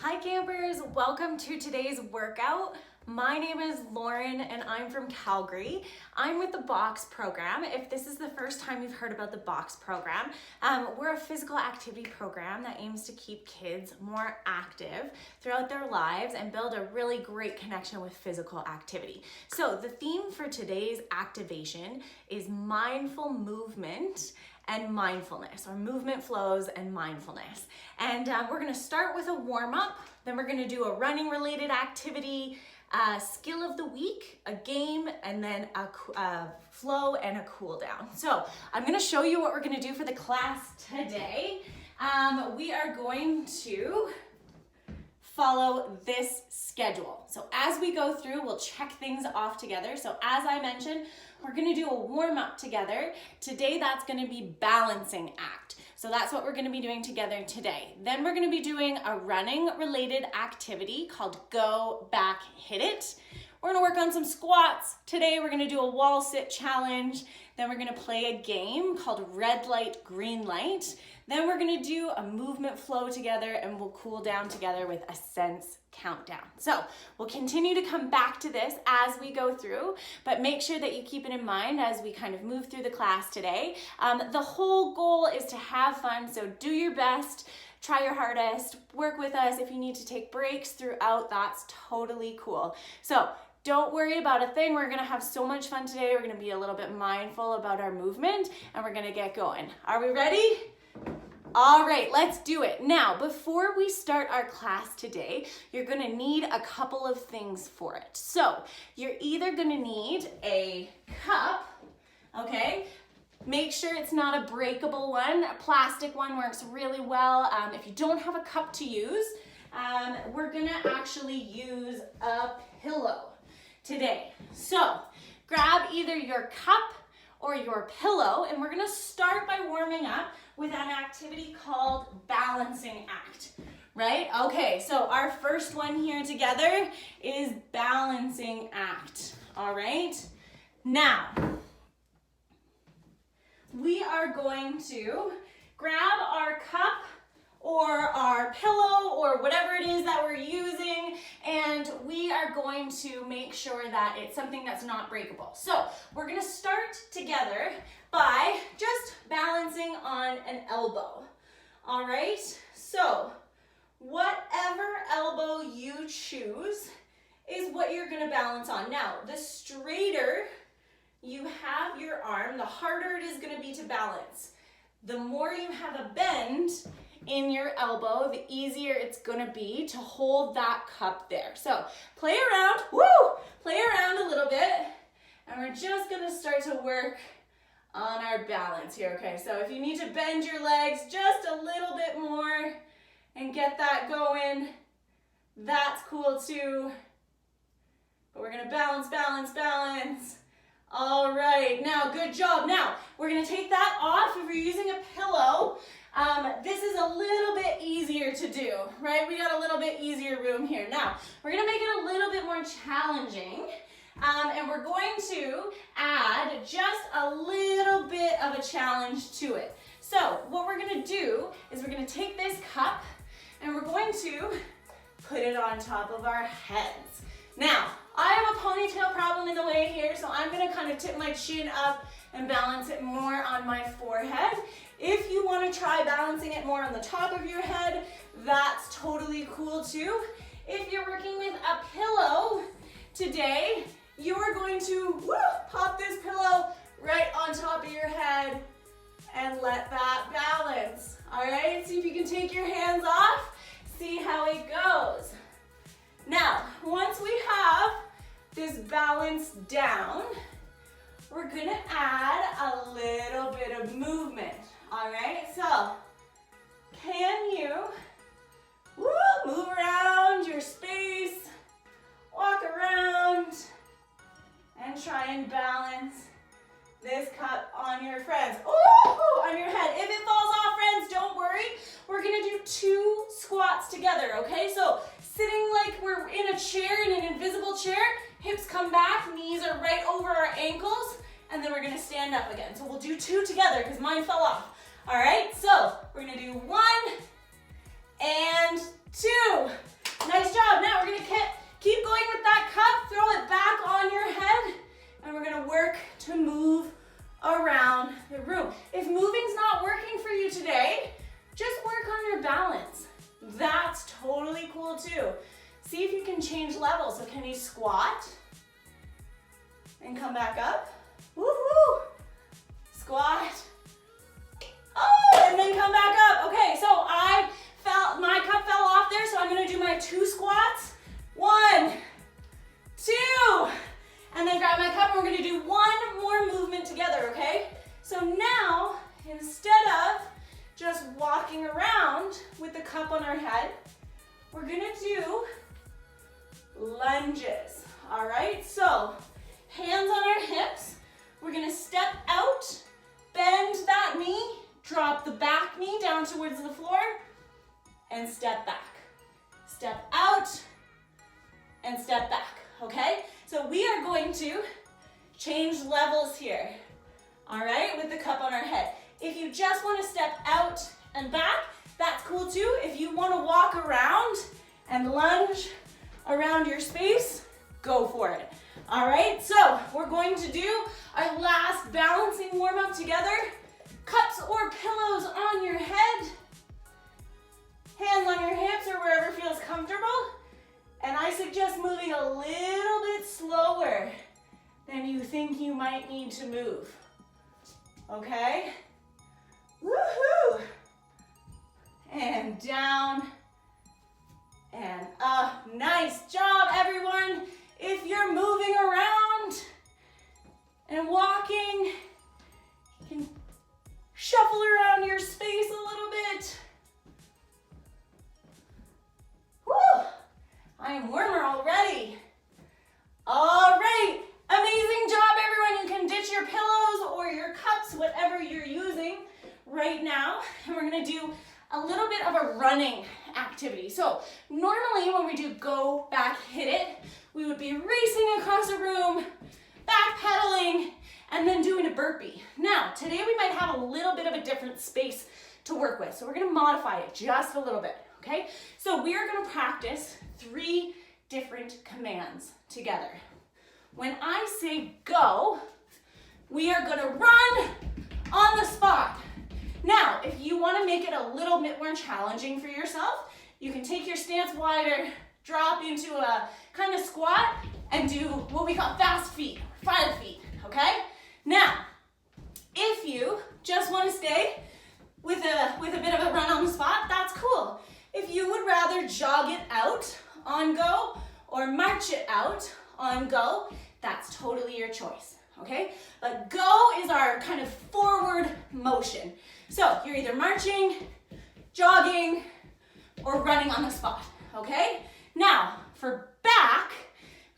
Hi campers, welcome to today's workout. My name is Lauren and I'm from Calgary. I'm with the BOX program. If this is the first time you've heard about the BOX program, we're a physical activity program that aims to keep kids more active throughout their lives and build a really great connection with physical activity. So the theme for today's activation is mindful movement and mindfulness, or movement flows and mindfulness. And we're gonna start with a warm-up, then we're gonna do a running related activity, a skill of the week, a game, and then a flow and a cool down. So I'm gonna show you what we're gonna do for the class today. We are going to follow this schedule. So as we go through, we'll check things off together. So as I mentioned, we're gonna do a warm-up together. Today, that's gonna be balancing act. So that's what we're gonna be doing together today. Then we're gonna be doing a running related activity called Go Back Hit It. We're gonna work on some squats. Today, we're gonna do a wall sit challenge. Then we're gonna play a game called Red Light, Green Light. Then we're gonna do a movement flow together and we'll cool down together with a sense countdown. So we'll continue to come back to this as we go through, but make sure that you keep it in mind as we kind of move through the class today. The whole goal is to have fun, so do your best, try your hardest, work with us. If you need to take breaks throughout, that's totally cool. So don't worry about a thing. We're gonna have so much fun today. We're gonna be a little bit mindful about our movement and we're gonna get going. Are we ready? All right, let's do it. Now, before we start our class today, you're gonna need a couple of things for it. So you're either gonna need a cup, okay? Make sure it's not a breakable one. A plastic one works really well. If you don't have a cup to use, we're gonna actually use a pillow today. So grab either your cup or your pillow, and we're gonna start by warming up with an activity called balancing act, right? Okay, so our first one here together is balancing act, all right? Now, we are going to grab our cup or our pillow or whatever it is that we're using, and we are going to make sure that it's something that's not breakable. So we're gonna start together by just balancing on an elbow, all right? So whatever elbow you choose is what you're gonna balance on. Now, the straighter you have your arm, the harder it is gonna be to balance. The more you have a bend in your elbow, the easier it's gonna be to hold that cup there. So play around, play around a little bit, and we're just gonna start to work on our balance here, okay? So if you need to bend your legs just a little bit more and get that going, that's cool too. But we're gonna balance, balance, balance. All right, now good job. Now we're gonna take that off. If you're using a pillow, this is a little bit easier to do, right? We got a little bit easier room here. Now we're gonna make it a little bit more challenging, and we're going to add just a little bit of a challenge to it. So what we're gonna do is we're gonna take this cup and we're going to put it on top of our heads. Now, I have a ponytail problem in the way here, so I'm gonna kind of tip my chin up and balance it more on my forehead. If you wanna try balancing it more on the top of your head, that's totally cool too. If you're working with a pillow today, you're going to pop this pillow right on top of your head and let that balance. All right, see if you can take your hands off, see how it goes. Now, once we have this balance down, we're gonna add a little bit of movement, all right? So, can you move around your space, walk around, and try and balance this cup on your friends. On your head. If it falls off, friends, don't worry. We're gonna do 2 squats together, okay? So sitting like we're in a chair, in an invisible chair, hips come back, knees are right over our ankles, and then we're gonna stand up again. So we'll do 2 together because mine fell off. All right, so we're gonna do 1 and 2. Nice job. Now we're gonna keep going with that cup, throw it back on your head, and we're gonna work to move around the room. If moving's not working for you today, just work on your balance. That's totally cool too. See if you can change levels. So can you squat and come back up? Woohoo! Squat. Oh, and then come back up. Okay, so my cup fell off there, so I'm gonna do my 2 squats. 1, 2, and then grab my cup, and we're gonna do 1 more movement together, okay? So now, instead of just walking around with the cup on our head, we're gonna do lunges, all right? So, hands on our hips, we're gonna step out, bend that knee, drop the back knee down towards the floor, and step back. Step out, and step back, okay? So we are going to change levels here, all right, with the cup on our head. If you just want to step out and back, that's cool too. If you want to walk around and lunge around your space, go for it. All right, so we're going to do our last balancing warm-up together. Cups or pillows on your head, hands on your hips or wherever feels comfortable. And I suggest moving a little bit slower than you think you might need to move. Okay? Woohoo! And down and up. Nice job, everyone. If you're moving around and walking, you can shuffle around your space a little bit. Woo! I am warmer already. All right, amazing job, everyone. You can ditch your pillows or your cups, whatever you're using right now. And we're gonna do a little bit of a running activity. So normally when we do go, back, hit it, we would be racing across a room, backpedaling, and then doing a burpee. Now, today we might have a little bit of a different space to work with. So we're gonna modify it just a little bit, okay? So we are gonna practice 3 different commands together. When I say go, we are gonna run on the spot. Now, if you wanna make it a little bit more challenging for yourself, you can take your stance wider, drop into a kind of squat, and do what we call fast feet, 5 feet, okay? Now, if you just wanna stay with a bit of a run on the spot, that's cool. If you would rather jog it out on go or march it out on go, that's totally your choice, okay? But go is our kind of forward motion. So you're either marching, jogging, or running on the spot, okay? Now, for back,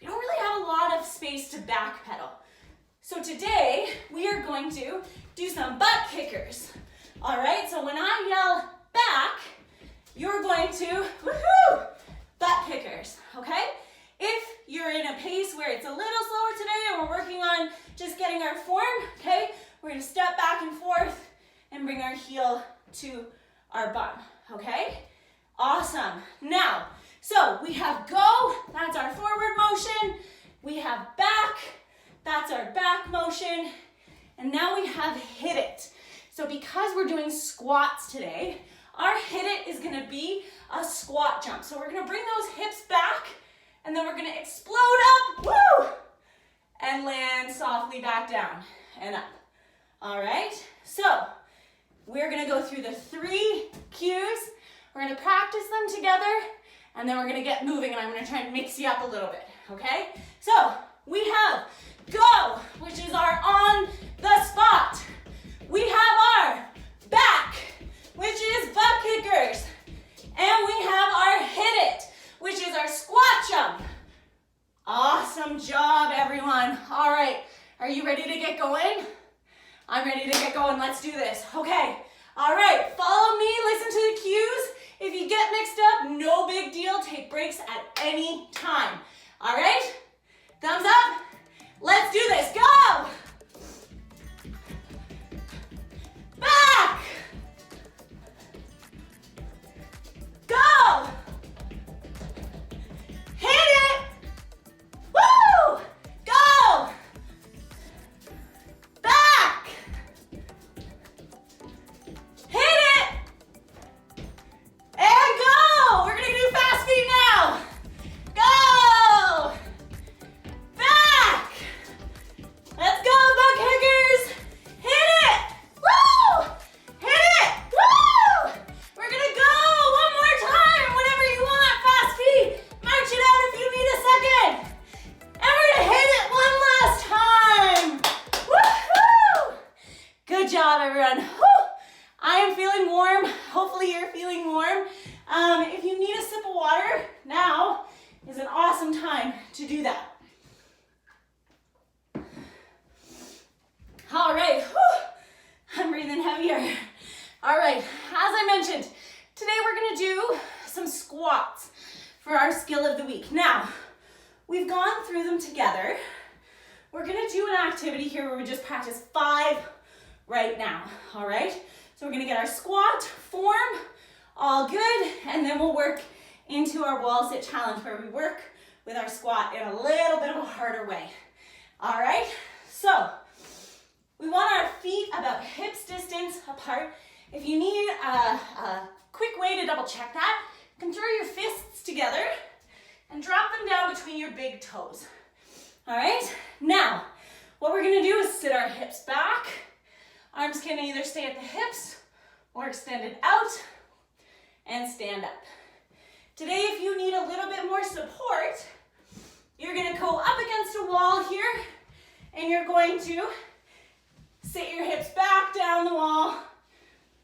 we don't really have a lot of space to back pedal. So today, we are going to do some butt kickers, all right? So when I yell back, you're going to, woohoo, butt kickers, okay? If you're in a pace where it's a little slower today and we're working on just getting our form, okay, we're gonna step back and forth and bring our heel to our bum, okay? Awesome. Now, so we have go, that's our forward motion. We have back, that's our back motion. And now we have hit it. So because we're doing squats today, our hit it is gonna be a squat jump. So we're gonna bring those hips back and then we're gonna explode up, woo! And land softly back down and up. All right, so we're gonna go through the 3 cues. We're gonna practice them together and then we're gonna get moving and I'm gonna try and mix you up a little bit, okay? So we have go, which is our on the spot. We have our back, which is butt kickers. And we have our hit it, which is our squat jump. Awesome job, everyone. All right, are you ready to get going? I'm ready to get going, let's do this. Okay, all right, follow me, listen to the cues. If you get mixed up, no big deal, take breaks at any time. All right, thumbs up, let's do this, go! Back! Go! job, everyone. Whew. I am feeling warm. Hopefully you're feeling warm. If you need a sip of water, now is an awesome time to do that. All right, whew. I'm breathing heavier. All right, as I mentioned, today we're gonna do some squats for our skill of the week. Now, we've gone through them together. We're gonna do an activity here where we just practice 5 right now, all right? So we're gonna get our squat form all good, and then we'll work into our wall sit challenge where we work with our squat in a little bit of a harder way. All right, so we want our feet about hips distance apart. If you need a quick way to double check that, you can throw your fists together and drop them down between your big toes. All right, now what we're gonna do is sit our hips back. Arms can either stay at the hips or extended out and stand up. Today, if you need a little bit more support, you're gonna go up against a wall here and you're going to sit your hips back down the wall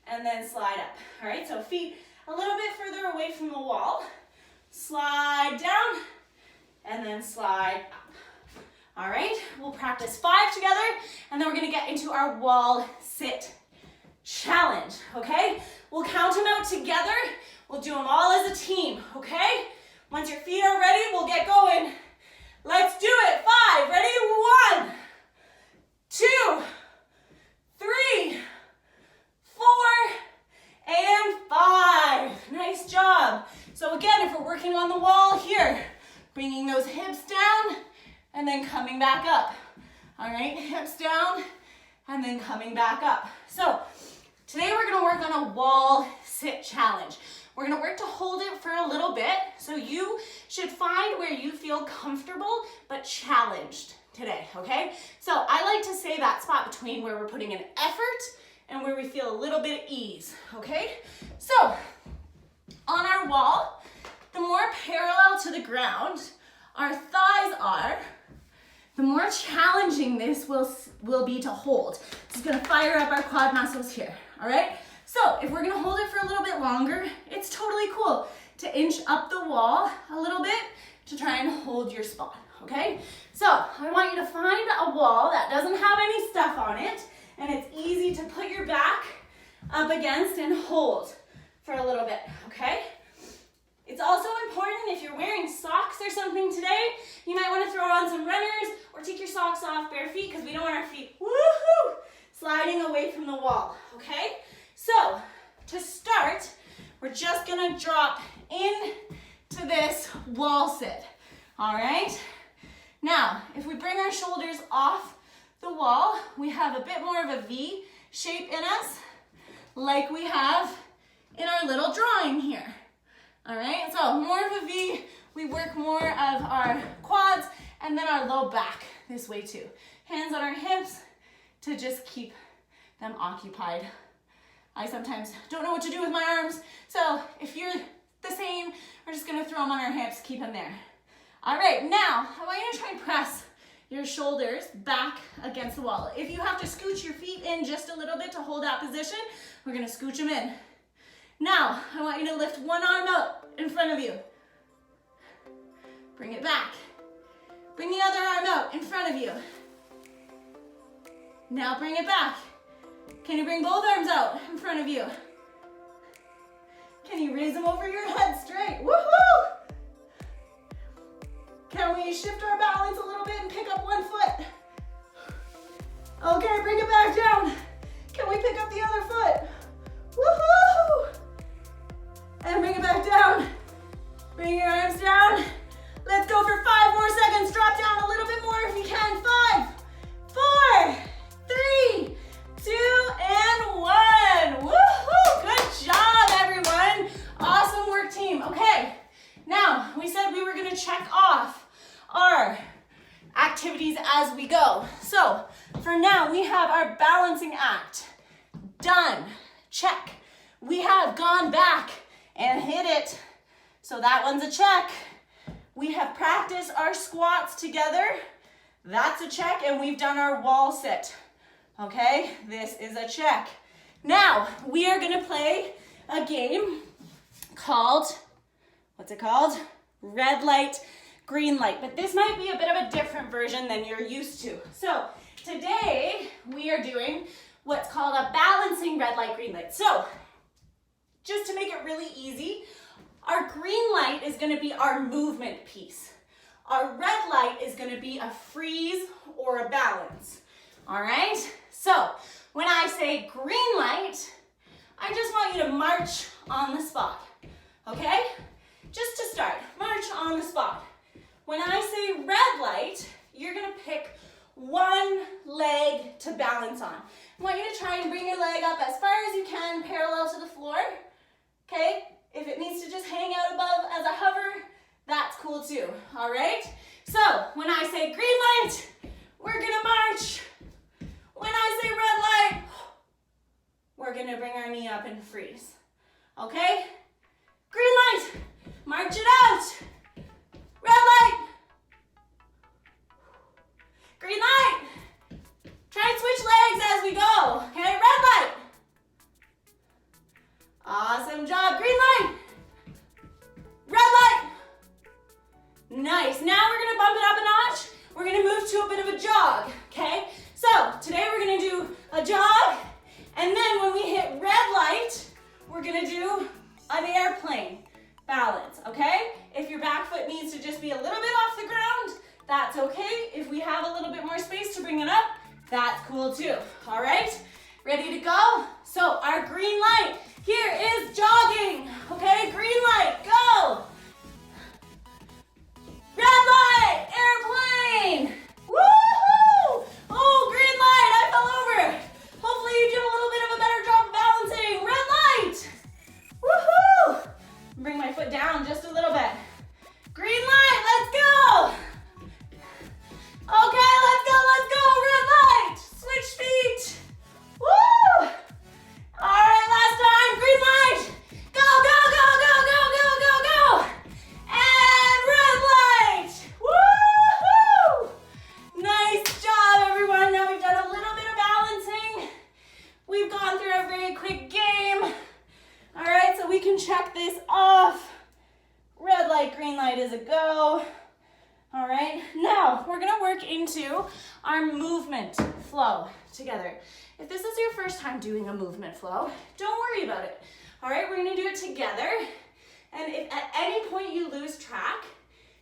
and then slide up. All right, so feet a little bit further away from the wall. Slide down and then slide up. All right, we'll practice 5 together and then we're gonna get into our wall sit challenge, okay? We'll count them out together. We'll do them all as a team, okay? Once your feet are ready, we'll get going. Let's do it. 5, ready? 1, 2, 3, 4, and 5. Nice job. So again, if we're working on the wall here, bringing those hips down and then coming back up. All right, hips down and then coming back up. So today we're gonna work on a wall sit challenge. We're gonna work to hold it for a little bit, so you should find where you feel comfortable but challenged today, okay? So I like to say that spot between where we're putting an effort and where we feel a little bit of ease, okay? So on our wall, the more parallel to the ground our thighs are, the more challenging this will be to hold. It's gonna fire up our quad muscles here, all right? So if we're gonna hold it for a little bit longer, it's totally cool to inch up the wall a little bit to try and hold your spot, okay? So I want you to find a wall that doesn't have any stuff on it and it's easy to put your back up against and hold for a little bit, okay? It's also important if you're wearing socks or something today, you might want to throw on some runners or take your socks off bare feet because we don't want our feet, woohoo, sliding away from the wall, okay? So to start, we're just gonna drop into this wall sit, all right? Now, if we bring our shoulders off the wall, we have a bit more of a V shape in us, like we have in our little drawing here. All right, so more of a V, we work more of our quads and then our low back this way too. Hands on our hips to just keep them occupied. I sometimes don't know what to do with my arms, so if you're the same, we're just gonna throw them on our hips, keep them there. All right, now I want you to try and press your shoulders back against the wall. If you have to scooch your feet in just a little bit to hold that position, we're gonna scooch them in. Now, I want you to lift one arm up in front of you. Bring it back. Bring the other arm out in front of you. Now bring it back. Can you bring both arms out in front of you? Can you raise them over your head straight? Woohoo! Can we shift our balance a little bit and pick up one foot? Okay, bring it back down. Can we pick up the other foot? Woohoo! And bring it back down. Bring your arms down. Let's go for 5 more seconds. Drop down a little bit more if you can. 5, 4, 3, 2, and 1. Woohoo! Good job, everyone. Awesome work, team. Okay, now we said we were gonna check off our activities as we go. So for now, we have our balancing act done. Check. We have gone back and hit it. So that one's a check. We have practiced our squats together. That's a check, and we've done our wall sit. Okay, this is a check. Now, we are gonna play a game called, what's it called? Red light, green light. But this might be a bit of a different version than you're used to. So, today we are doing what's called a balancing red light, green light. So, just to make it really easy, our green light is gonna be our movement piece. Our red light is gonna be a freeze or a balance, all right? So, when I say green light, I just want you to march on the spot, okay? Just to start, march on the spot. When I say red light, you're gonna pick one leg to balance on. I want you to try and bring your leg up as far as you can, parallel to the floor, okay? If it needs to just hang out above as a hover, that's cool too, all right? So, when I say green light, we're gonna march. When I say red light, we're gonna bring our knee up and freeze, okay? Green light, march it out. Red light, green light. Try and switch legs as we go, okay? Red light. Awesome job, green light. Red light. Nice, now we're gonna bump it up a notch. We're gonna move to a bit of a jog, okay? So, today we're gonna do a jog, and then when we hit red light, we're gonna do an airplane balance, okay? If your back foot needs to just be a little bit off the ground, that's okay. If we have a little bit more space to bring it up, that's cool too, all right? Ready to go? So, our green light here is jogging, okay? Green light, go! Red light, airplane! Woohoo! Oh, green light, I fell over. Hopefully you did a little bit of a better job balancing. Red light! Woohoo! Bring my foot down just a little bit. Green light, let's go! Okay, let's go, red light! Switch feet! Woo! All right, last time, green light! Go, go, go, go, go, go, go, go! And red light! Woohoo! Nice job, everyone. Now we've done a little bit of balancing. We've gone through a very quick game. All right, so we can check this off. Red light, green light is a go. All right, now we're gonna work into our movement flow together. If this is your first time doing a movement flow, don't worry about it. All right, we're gonna do it together. And if at any point you lose track,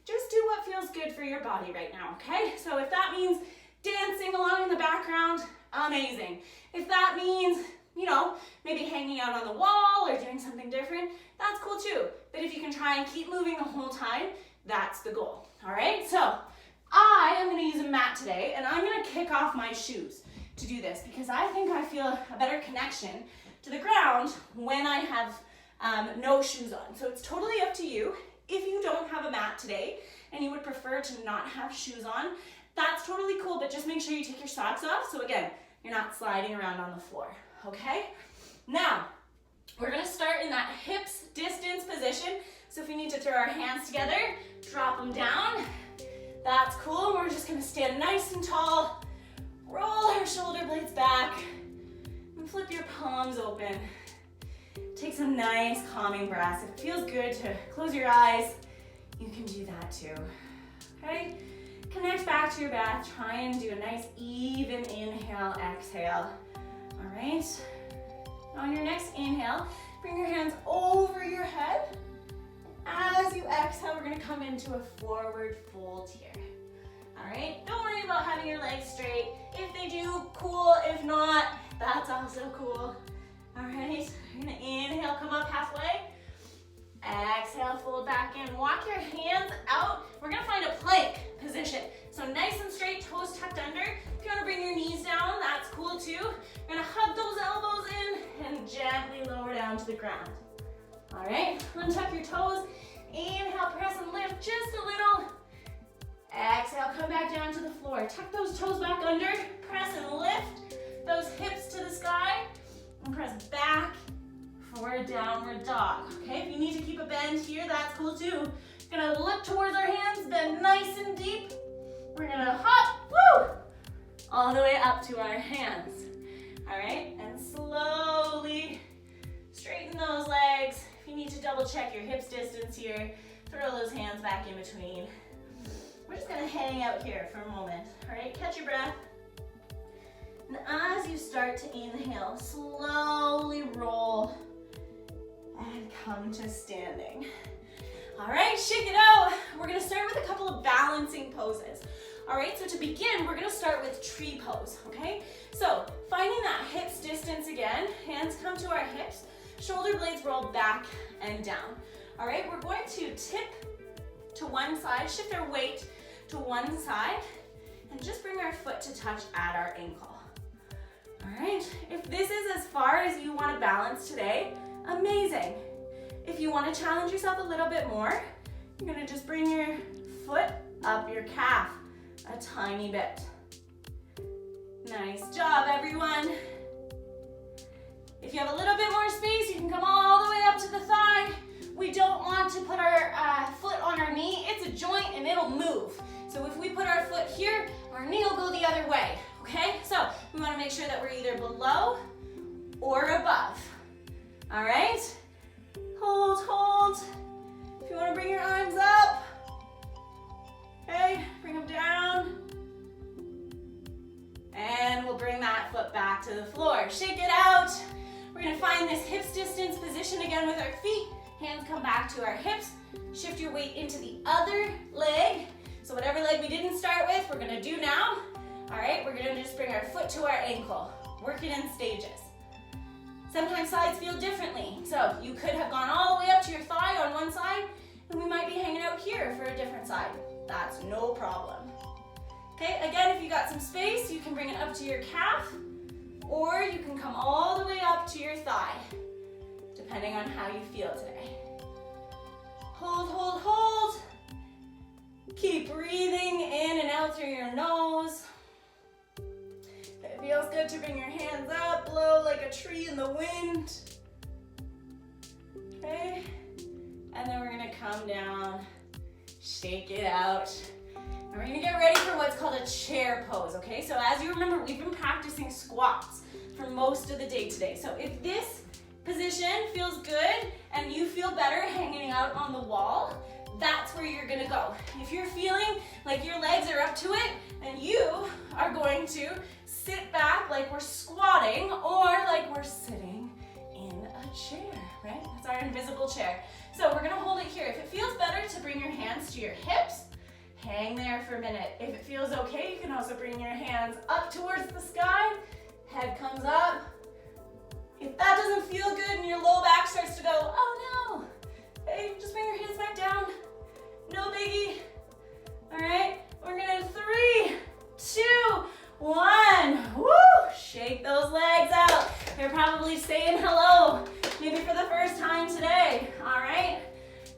just do what feels good for your body right now, okay? So if that means dancing along in the background, amazing. If that means, you know, maybe hanging out on the wall or doing something different, that's cool too. But if you can try and keep moving the whole time, that's the goal, all right? So I am gonna use a mat today, and I'm gonna kick off my shoes to do this because I think I feel a better connection to the ground when I have no shoes on. So it's totally up to you. If you don't have a mat today and you would prefer to not have shoes on, that's totally cool, but just make sure you take your socks off. So again, you're not sliding around on the floor, okay? Now, we're gonna start in that hips distance position. So if we need to throw our hands together, drop them down. That's cool. We're just gonna stand nice and tall, roll our shoulder blades back, and flip your palms open. Take some nice calming breaths. If it feels good to close your eyes, you can do that too, okay? Connect back to your breath. Try and do a nice even inhale, exhale, all right? On your next inhale, bring your hands over your head. As you exhale, we're gonna come into a forward fold here. All right, don't worry about having your legs straight. If they do, cool. If not, that's also cool. All right, you're gonna inhale, come up halfway. Exhale, fold back in. Walk your hands out. We're gonna find a plank position. So nice and straight, toes tucked under. If you wanna bring your knees down, that's cool too. You're gonna hug those elbows in and gently lower down to the ground. All right, untuck your toes. Inhale, press and lift just a little. Exhale, come back down to the floor. Tuck those toes back under. Press and lift those hips to the sky. And press back for a downward dog. Okay, if you need to keep a bend here, that's cool too. Gonna look towards our hands, bend nice and deep. We're gonna hop, woo, all the way up to our hands. All right, and slowly straighten those legs. If you need to double check your hips distance here, throw those hands back in between. We're just gonna hang out here for a moment. All right, catch your breath. And as you start to inhale, slowly roll and come to standing. All right, shake it out. We're gonna start with a couple of balancing poses. All right, so to begin, we're gonna start with tree pose, okay? So finding that hips distance again, hands come to our hips, shoulder blades roll back and down. All right, we're going to tip to one side, shift our weight to one side, and just bring our foot to touch at our ankle. All right, if this is as far as you want to balance today, amazing. If you want to challenge yourself a little bit more, you're going to just bring your foot up your calf a tiny bit. Nice job, everyone. If you have a little bit more space, you can come all the way up to the thigh. We don't want to put our foot on our knee. It's a joint and it'll move. So if we put our foot here, our knee will go the other way. Okay, so we want to make sure that we're either below or above. All right, hold, hold. If you want to bring your arms up, okay, bring them down. And we'll bring that foot back to the floor. Shake it out. We're going to find this hips distance position again with our feet. Hands come back to our hips. Shift your weight into the other leg. So whatever leg we didn't start with, we're going to do now. All right, we're gonna just bring our foot to our ankle. Work it in stages. Sometimes sides feel differently. So you could have gone all the way up to your thigh on one side, and we might be hanging out here for a different side. That's no problem. Okay, again, if you got some space, you can bring it up to your calf, or you can come all the way up to your thigh, depending on how you feel today. Hold, hold, hold. Keep breathing in and out through your nose. It feels good to bring your hands up, blow like a tree in the wind. Okay, and then we're gonna come down, shake it out. And we're gonna get ready for what's called a chair pose, okay? So as you remember, we've been practicing squats for most of the day today. So if this position feels good and you feel better hanging out on the wall, that's where you're gonna go. If you're feeling like your legs are up to it and you are going to sit back like we're squatting or like we're sitting in a chair, right? That's our invisible chair. So we're gonna hold it here. If it feels better to bring your hands to your hips, hang there for a minute. If it feels okay, you can also bring your hands up towards the sky, head comes up. If that doesn't feel good and your low back starts to go, oh no, hey, just bring your hands back down. No biggie. All right, we're gonna 3, 2, 1. Woo! Shake those legs out. They're probably saying hello, maybe for the first time today. All right.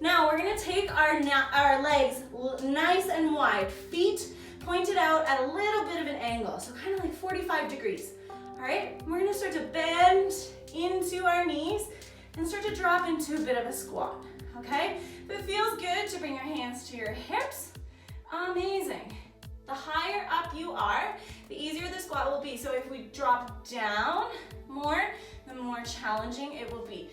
Now we're gonna take our legs nice and wide, feet pointed out at a little bit of an angle, so kind of like 45 degrees. All right. We're gonna start to bend into our knees and start to drop into a bit of a squat. Okay. If it feels good to bring your hands to your hips, amazing. The higher up you are, the easier the squat will be. So if we drop down more, the more challenging it will be.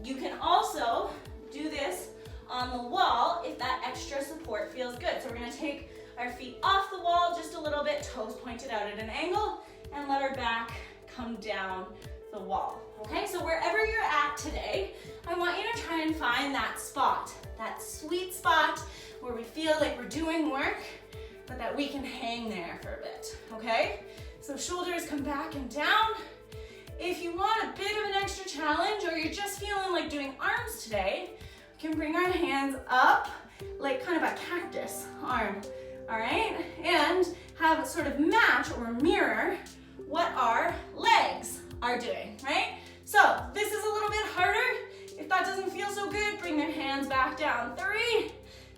You can also do this on the wall if that extra support feels good. So we're gonna take our feet off the wall just a little bit, toes pointed out at an angle, and let our back come down the wall. Okay, so wherever you're at today, I want you to try and find that spot, that sweet spot where we feel like we're doing work, but that we can hang there for a bit, okay? So shoulders come back and down. If you want a bit of an extra challenge or you're just feeling like doing arms today, we can bring our hands up like kind of a cactus arm, all right? And have it sort of match or mirror what our legs are doing, right? So this is a little bit harder. If that doesn't feel so good, bring your hands back down. 3,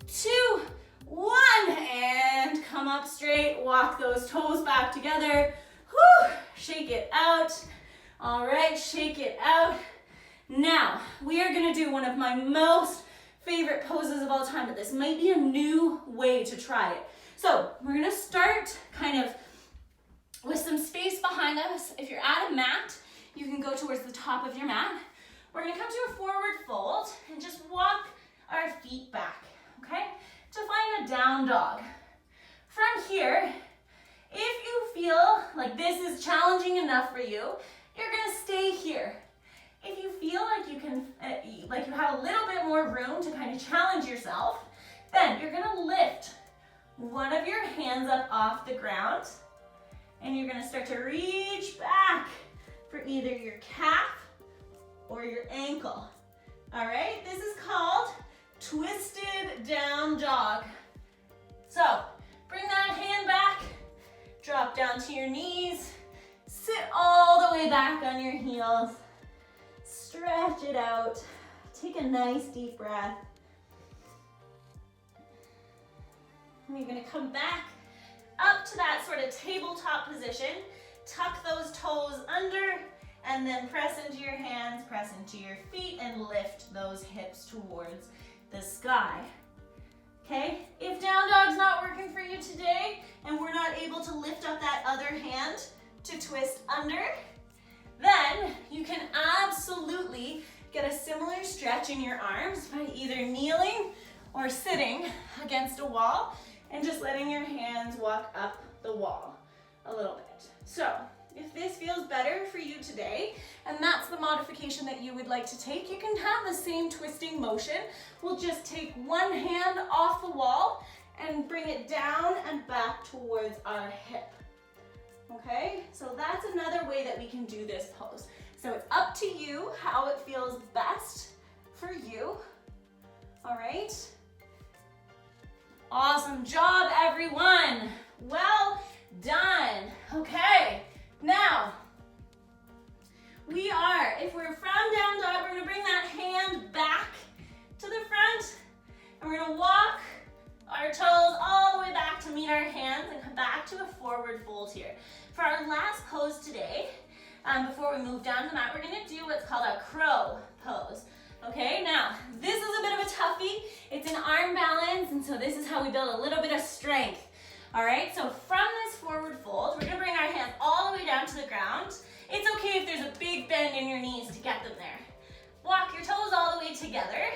2, 1, and come up straight. Walk those toes back together. Whew, shake it out. All right, shake it out. Now, we are gonna do one of my most favorite poses of all time, but this might be a new way to try it. So we're gonna start kind of with some space behind us. If you're at a mat, you can go towards the top of your mat. We're gonna come to a forward fold and just walk our feet back, okay? To find a down dog. From here, if you feel like this is challenging enough for you, you're gonna stay here. If you feel like you can, like you have a little bit more room to kind of challenge yourself, then you're gonna lift one of your hands up off the ground, and you're gonna start to reach back for either your calf or your ankle. All right, this is called twisted down dog. So bring that hand back, drop down to your knees, sit all the way back on your heels, stretch it out, take a nice deep breath. And you're gonna come back up to that sort of tabletop position, tuck those toes under, and then press into your hands, press into your feet, and lift those hips towards the sky. Okay, if down dog's not working for you today, and we're not able to lift up that other hand to twist under, then you can absolutely get a similar stretch in your arms by either kneeling or sitting against a wall and just letting your hands walk up the wall a little bit. So if this feels better for you today, and that's the modification that you would like to take, you can have the same twisting motion. We'll just take one hand off the wall and bring it down and back towards our hip. Okay, so that's another way that we can do this pose. So it's up to you how it feels best for you. All right. Awesome job, everyone. Well done. Okay, now if we're from down dog, we're gonna bring that hand back to the front, and we're gonna walk our toes all the way back to meet our hands and come back to a forward fold here. For our last pose today, before we move down to the mat, we're gonna do what's called a crow pose. Okay, now this is a bit of a toughie. It's an arm balance, and so this is how we build a little bit of strength. All right, so from this forward fold, we're gonna bring our hands all the way down to the ground. It's okay if there's a big bend in your knees to get them there. Walk your toes all the way together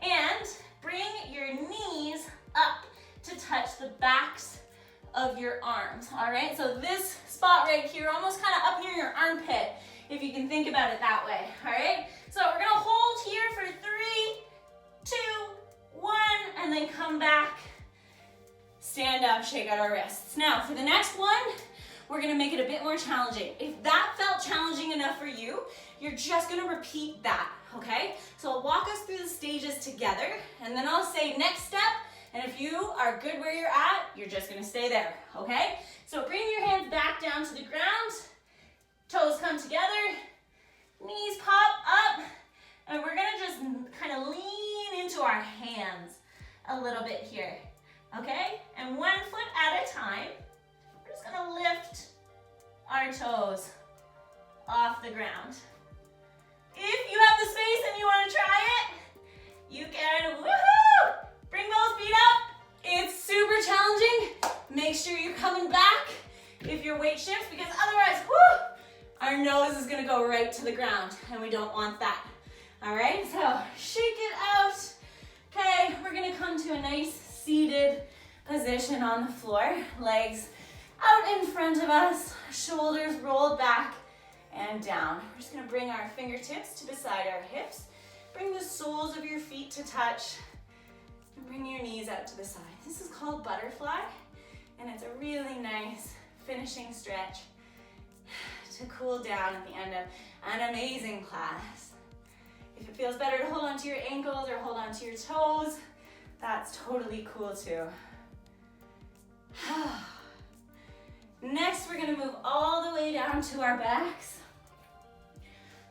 and bring your knees up to touch the backs of your arms. All right, so this spot right here, almost kind of up near your armpit, if you can think about it that way. All right, so we're gonna hold here for 3, 2, 1, and then come back. Stand up, shake out our wrists. Now for the next one, we're gonna make it a bit more challenging. If that felt challenging enough for you, you're just gonna repeat that, okay? So I'll walk us through the stages together, and then I'll say next step, and if you are good where you're at, you're just gonna stay there, okay? So bring your hands back down to the ground, toes come together, knees pop up, and we're gonna just kind of lean into our hands a little bit here, okay? And 1 foot at a time, we're just gonna lift our toes off the ground. If you have the space and you wanna try it, you can, woohoo! Bring those feet up. It's super challenging. Make sure you're coming back if your weight shifts, because otherwise, our nose is gonna go right to the ground, and we don't want that. All right, so shake it out. Okay, we're gonna come to a nice seated position on the floor. Legs out in front of us, shoulders rolled back and down. We're just gonna bring our fingertips to beside our hips. Bring the soles of your feet to touch, and bring your knees out to the side. This is called butterfly, and it's a really nice finishing stretch to cool down at the end of an amazing class. If it feels better to hold onto your ankles or hold onto your toes, that's totally cool too. Next, we're gonna move all the way down to our backs.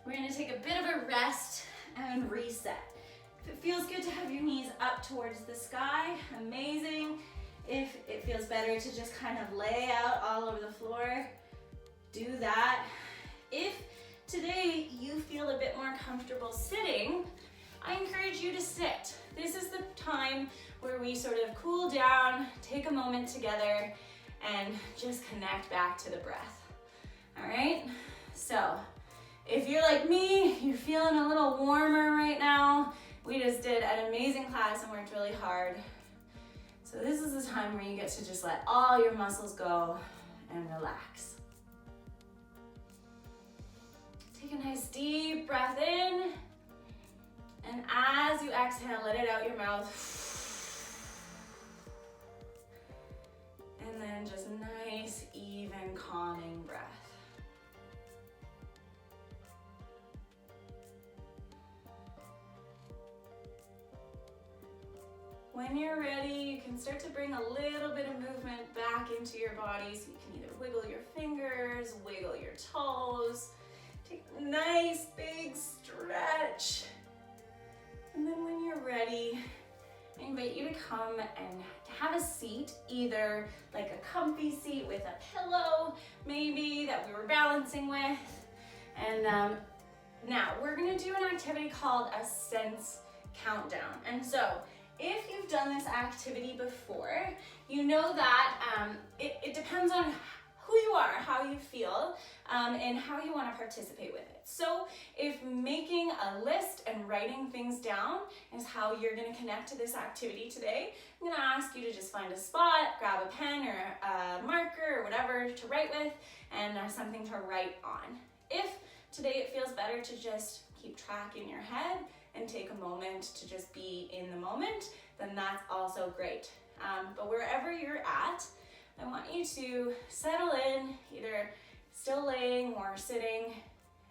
We're gonna take a bit of a rest and reset. If it feels good to have your knees up towards the sky, amazing. If it feels better to just kind of lay out all over the floor, do that. If today you feel a bit more comfortable sitting, I encourage you to sit. This is the time where we sort of cool down, take a moment together, and just connect back to the breath. All right, so if you're like me, you're feeling a little warmer right now. We just did an amazing class and worked really hard. So this is the time where you get to just let all your muscles go and relax. Take a nice deep breath in, and as you exhale, let it out your mouth. And then just nice, even, calming breath. When you're ready, you can start to bring a little bit of movement back into your body. So you can either wiggle your fingers, wiggle your toes, take a nice big stretch. And then when you're ready, I invite you to come and have a seat, either like a comfy seat with a pillow, maybe, that we were balancing with. And now we're gonna do an activity called a sense countdown. And so if you've done this activity before, you know that it depends on who you are, how you feel, and how you want to participate with it. So if making a list and writing things down is how you're going to connect to this activity today, I'm going to ask you to just find a spot, grab a pen or a marker or whatever to write with, and something to write on. If today it feels better to just keep track in your head and take a moment to just be in the moment, then that's also great. But wherever you're at, I want you to settle in, either still laying or sitting,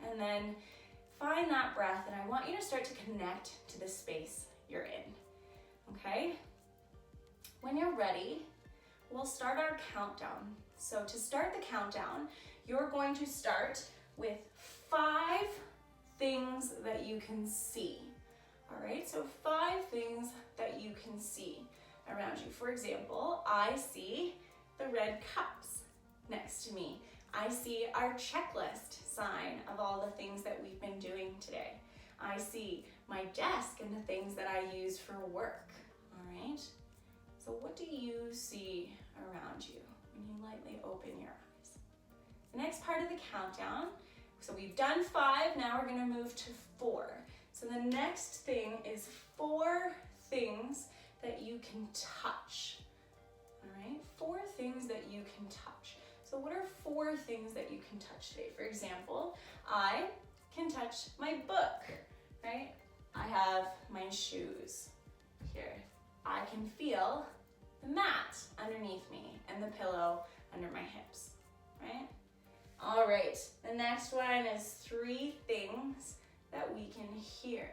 and then find that breath, and I want you to start to connect to the space you're in, okay? When you're ready, we'll start our countdown. So to start the countdown, you're going to start with 5 things that you can see. All right, so 5 things that you can see around you. For example, I see the red cups next to me. I see our checklist sign of all the things that we've been doing today. I see my desk and the things that I use for work. All right, so what do you see around you when you lightly open your eyes? The next part of the countdown, so we've done 5, now we're gonna move to 4. So the next thing is 4 things that you can touch. All right, 4 things that you can touch. So what are 4 things that you can touch today? For example, I can touch my book, right? I have my shoes here. I can feel the mat underneath me and the pillow under my hips, right? All right, the next one is 3 things that we can hear.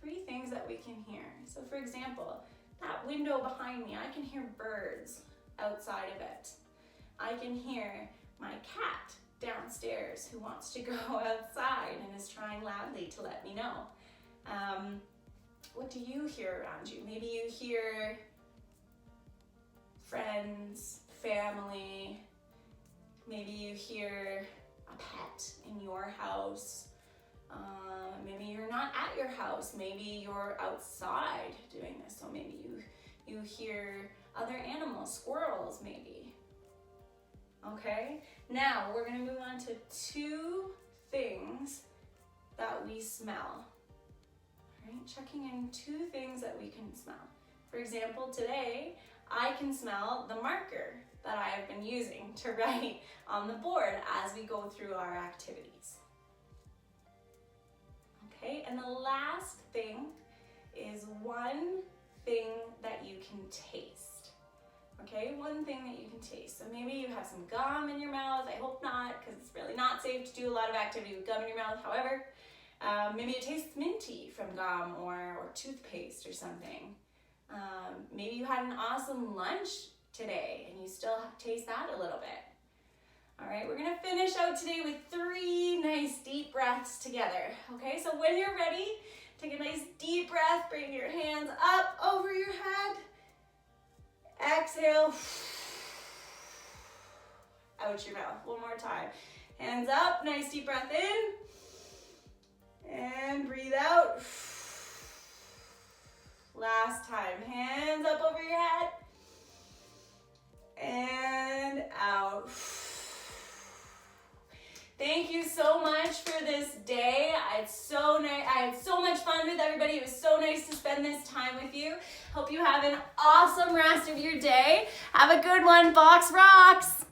3 things that we can hear. So for example, that window behind me, I can hear birds outside of it. I can hear my cat downstairs who wants to go outside and is trying loudly to let me know. What do you hear around you? Maybe you hear friends, family. Maybe you hear a pet in your house. Maybe you're not at your house. Maybe you're outside doing this. So maybe you hear other animals, squirrels maybe. Okay, now we're gonna move on to 2 things that we smell. All right, checking in 2 things that we can smell. For example, today I can smell the marker that I have been using to write on the board as we go through our activities. Okay, and the last thing is 1 thing that you can taste. Okay, 1 thing that you can taste. So maybe you have some gum in your mouth. I hope not, because it's really not safe to do a lot of activity with gum in your mouth. However, maybe it tastes minty from gum or toothpaste or something. Maybe you had an awesome lunch today and you still taste that a little bit. All right, we're gonna finish out today with 3 nice deep breaths together. Okay, so when you're ready, take a nice deep breath, bring your hands up over your head. Exhale, out your mouth. 1 more time. Hands up, nice deep breath in. And breathe out. Last time, hands up over your head. and out. Thank you so much for this day. It's so nice. I had so much fun with everybody. It was so nice to spend this time with you. Hope you have an awesome rest of your day. Have a good one. Box rocks.